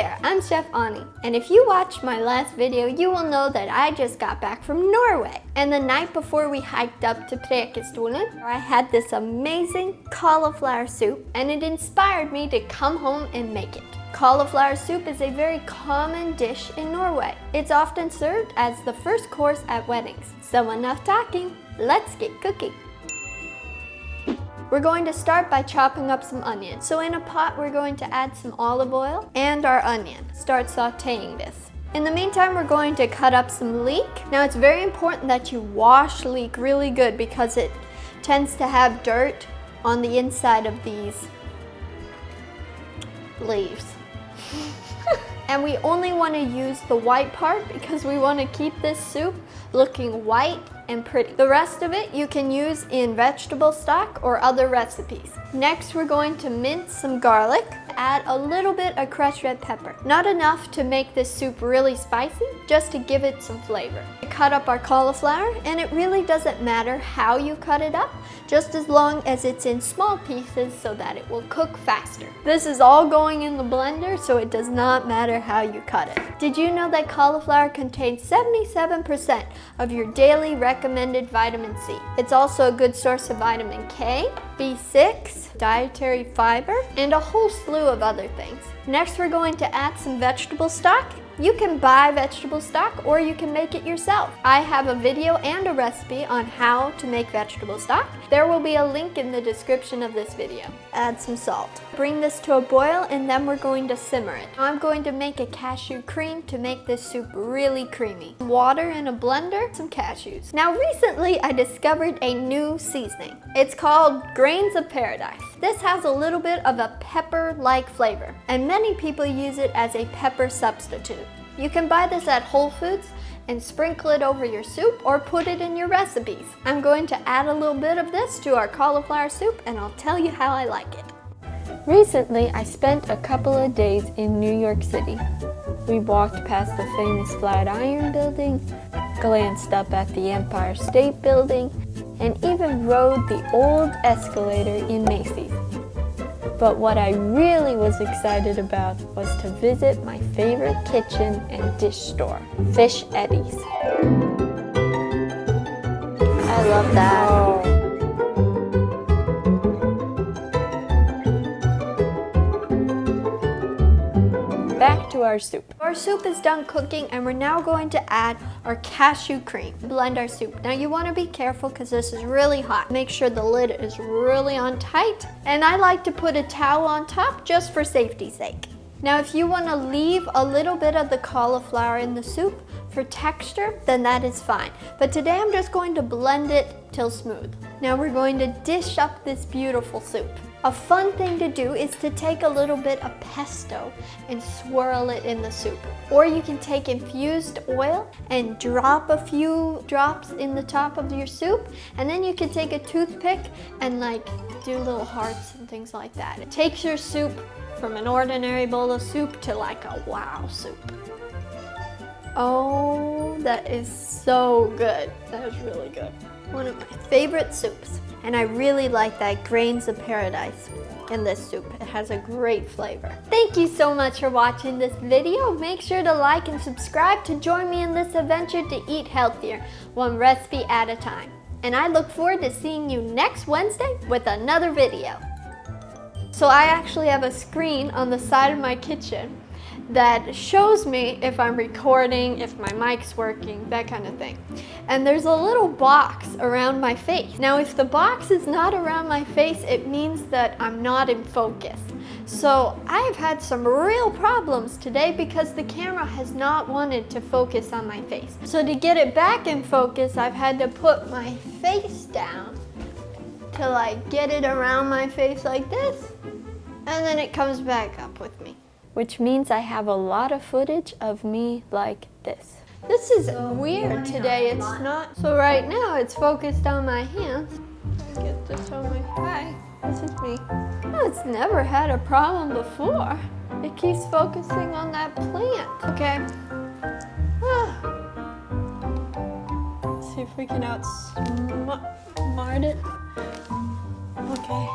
there, I'm Chef Ani, and if you watched my last video, you will know that I just got back from Norway. And the night before we hiked up to Prekestolen, I had this amazing cauliflower soup, and it inspired me to come home and make it. Cauliflower soup is a very common dish in Norway. It's often served as the first course at weddings. So enough talking, let's get cooking. We're going to start by chopping up some onions. So in a pot, we're going to add some olive oil and our onion. Start sauteing this. In the meantime, we're going to cut up some leek. Now it's very important that you wash leek really good because it tends to have dirt on the inside of these leaves. And we only want to use the white part because we want to keep this soup looking white and pretty. The rest of it you can use in vegetable stock or other recipes. Next, we're going to mince some garlic. Add a little bit of crushed red pepper. Not enough to make this soup really spicy, just to give it some flavor. We cut up our cauliflower, and it really doesn't matter how you cut it up, just as long as it's in small pieces so that it will cook faster. This is all going in the blender, so it does not matter how you cut it. Did you know that cauliflower contains 77% of your daily recommended vitamin C? It's also a good source of vitamin K, B6, dietary fiber, and a whole slew of other things. Next, we're going to add some vegetable stock. You can buy vegetable stock or you can make it yourself. I have a video and a recipe on how to make vegetable stock. There will be a link in the description of this video. Add some salt. Bring this to a boil and then we're going to simmer it. I'm going to make a cashew cream to make this soup really creamy. Water in a blender, some cashews. Now recently I discovered a new seasoning. It's called Grains of Paradise. This has a little bit of a pepper-like flavor, and many people use it as a pepper substitute. You can buy this at Whole Foods and sprinkle it over your soup or put it in your recipes. I'm going to add a little bit of this to our cauliflower soup and I'll tell you how I like it. Recently, I spent a couple of days in New York City. We walked past the famous Flatiron Building, glanced up at the Empire State Building, and even rode the old escalator in Macy's. But what I really was excited about was to visit my favorite kitchen and dish store, Fish Eddie's. I love that. Oh. Back to our soup. Our soup is done cooking and we're now going to add our cashew cream. Blend our soup. Now you want to be careful because this is really hot. Make sure the lid is really on tight. And I like to put a towel on top just for safety's sake. Now if you want to leave a little bit of the cauliflower in the soup for texture, then that is fine. But today I'm just going to blend it till smooth. Now we're going to dish up this beautiful soup. A fun thing to do is to take a little bit of pesto and swirl it in the soup. Or you can take infused oil and drop a few drops in the top of your soup, and then you can take a toothpick and like do little hearts and things like that. It takes your soup from an ordinary bowl of soup to like a wow soup. Oh, that is so good. That is really good. One of my favorite soups. And I really like that Grains of Paradise in this soup. It has a great flavor. Thank you so much for watching this video. Make sure to like and subscribe to join me in this adventure to eat healthier, one recipe at a time. And I look forward to seeing you next Wednesday with another video. So I actually have a screen on the side of my kitchen that shows me if I'm recording, if my mic's working, that kind of thing. And there's a little box around my face. Now if the box is not around my face, it means that I'm not in focus. So I've had some real problems today because the camera has not wanted to focus on my face. So to get it back in focus, I've had to put my face down to like get it around my face like this, and then it comes back up with me. Which means I have a lot of footage of me like this. This is weird today, it's not. So right now it's focused on my hands. Get this on my eye. This is me. Oh, it's never had a problem before. It keeps focusing on that plant. Okay. Let's see if we can outsmart it. Okay.